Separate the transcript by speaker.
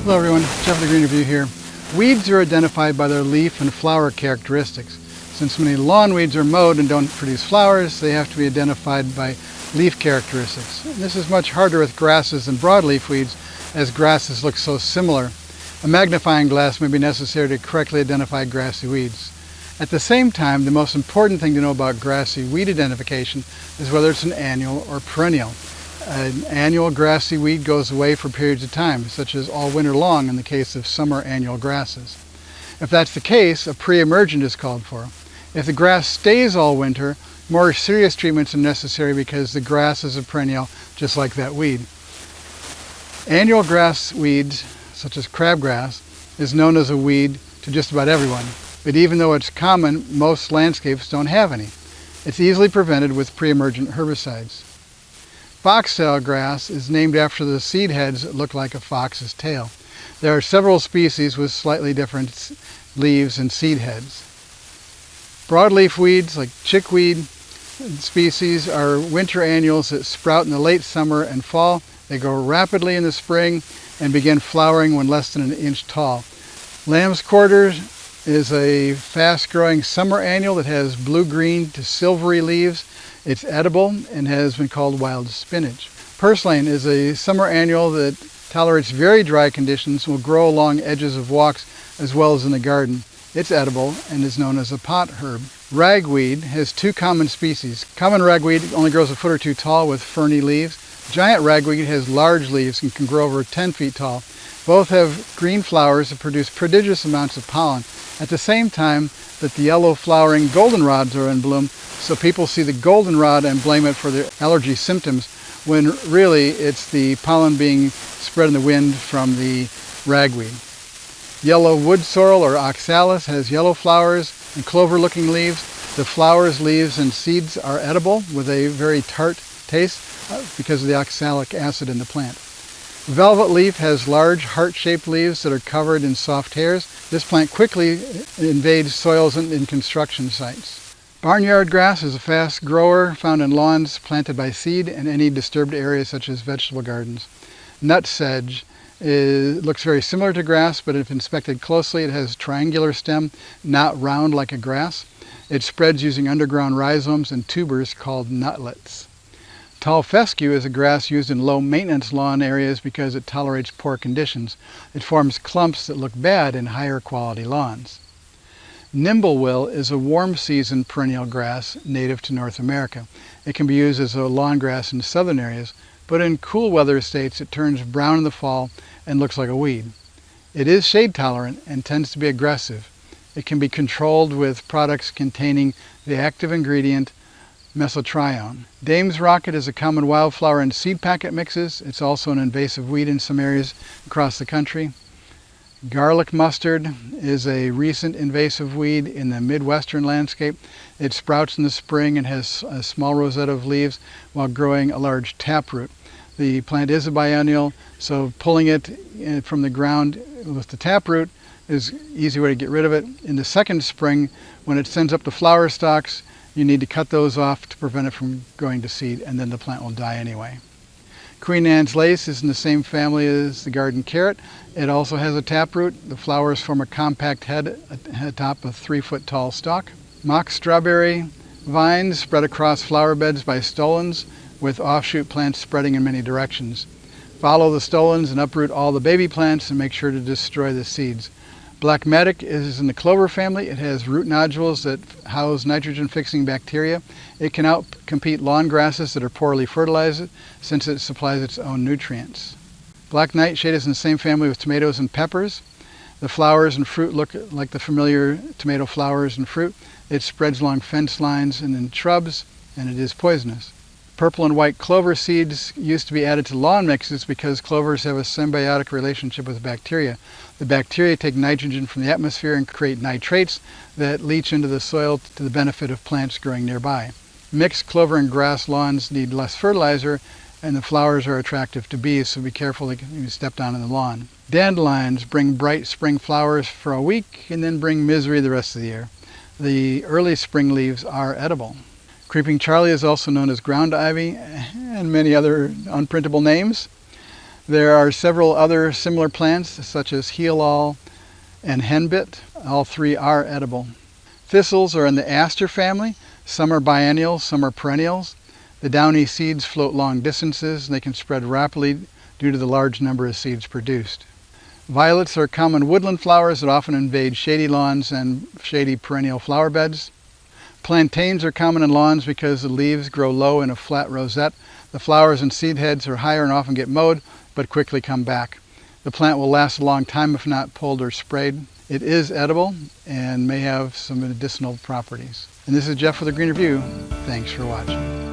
Speaker 1: Hello everyone, Jeff the Green Review here. Weeds are identified by their leaf and flower characteristics. Since many lawn weeds are mowed and don't produce flowers, they have to be identified by leaf characteristics. And this is much harder with grasses than broadleaf weeds, as grasses look so similar. A magnifying glass may be necessary to correctly identify grassy weeds. At the same time, the most important thing to know about grassy weed identification is whether it's an annual or perennial. An annual grassy weed goes away for periods of time, such as all winter long in the case of summer annual grasses. If that's the case, a pre-emergent is called for. If the grass stays all winter, more serious treatments are necessary because the grass is a perennial just like that weed. Annual grass weeds, such as crabgrass, is known as a weed to just about everyone, but even though it's common, most landscapes don't have any. It's easily prevented with pre-emergent herbicides. Foxtail grass is named after the seed heads that look like a fox's tail. There are several species with slightly different leaves and seed heads. Broadleaf weeds like chickweed species are winter annuals that sprout in the late summer and fall. They grow rapidly in the spring and begin flowering when less than an inch tall. Lamb's quarter is a fast-growing summer annual that has blue-green to silvery leaves. It's edible and has been called wild spinach. Purslane is a summer annual that tolerates very dry conditions and will grow along edges of walks as well as in the garden. It's edible and is known as a pot herb. Ragweed has two common species. Common ragweed only grows a foot or two tall with ferny leaves. Giant ragweed has large leaves and can grow over 10 feet tall. Both have green flowers that produce prodigious amounts of pollen. At the same time that the yellow flowering goldenrods are in bloom, so people see the goldenrod and blame it for their allergy symptoms, when really it's the pollen being spread in the wind from the ragweed. Yellow wood sorrel or oxalis has yellow flowers and clover-looking leaves. The flowers, leaves, and seeds are edible with a very tart taste because of the oxalic acid in the plant. Velvet leaf has large heart-shaped leaves that are covered in soft hairs. This plant quickly invades soils and in construction sites. Barnyard grass is a fast grower found in lawns planted by seed and any disturbed areas such as vegetable gardens. Nut sedge looks very similar to grass, but if inspected closely, it has triangular stem, not round like a grass. It spreads using underground rhizomes and tubers called nutlets. Tall fescue is a grass used in low-maintenance lawn areas because it tolerates poor conditions. It forms clumps that look bad in higher-quality lawns. Nimblewill is a warm-season perennial grass native to North America. It can be used as a lawn grass in southern areas, but in cool weather states it turns brown in the fall and looks like a weed. It is shade-tolerant and tends to be aggressive. It can be controlled with products containing the active ingredient mesotrione. Dame's rocket is a common wildflower in seed packet mixes. It's also an invasive weed in some areas across the country. Garlic mustard is a recent invasive weed in the Midwestern landscape. It sprouts in the spring and has a small rosette of leaves while growing a large taproot. The plant is a biennial, so pulling it from the ground with the taproot is an easy way to get rid of it. In the second spring, when it sends up the flower stalks, you need to cut those off to prevent it from going to seed, and then the plant will die anyway. Queen Anne's lace is in the same family as the garden carrot. It also has a taproot. The flowers form a compact head atop a 3-foot tall stalk. Mock strawberry vines spread across flower beds by stolons, with offshoot plants spreading in many directions. Follow the stolons and uproot all the baby plants and make sure to destroy the seeds. Black medic is in the clover family. It has root nodules that house nitrogen-fixing bacteria. It can outcompete lawn grasses that are poorly fertilized since it supplies its own nutrients. Black nightshade is in the same family with tomatoes and peppers. The flowers and fruit look like the familiar tomato flowers and fruit. It spreads along fence lines and in shrubs, and it is poisonous. Purple and white clover seeds used to be added to lawn mixes because clovers have a symbiotic relationship with bacteria. The bacteria take nitrogen from the atmosphere and create nitrates that leach into the soil to the benefit of plants growing nearby. Mixed clover and grass lawns need less fertilizer, and the flowers are attractive to bees, so be careful that you step down on the lawn. Dandelions bring bright spring flowers for a week and then bring misery the rest of the year. The early spring leaves are edible. Creeping Charlie is also known as ground ivy and many other unprintable names. There are several other similar plants such as heal-all and henbit. All three are edible. Thistles are in the aster family. Some are biennial, some are perennials. The downy seeds float long distances and they can spread rapidly due to the large number of seeds produced. Violets are common woodland flowers that often invade shady lawns and shady perennial flower beds. Plantains are common in lawns because the leaves grow low in a flat rosette. The flowers and seed heads are higher and often get mowed, but quickly come back. The plant will last a long time if not pulled or sprayed. It is edible and may have some medicinal properties. And this is Jeff with the Green Review. Thanks for watching.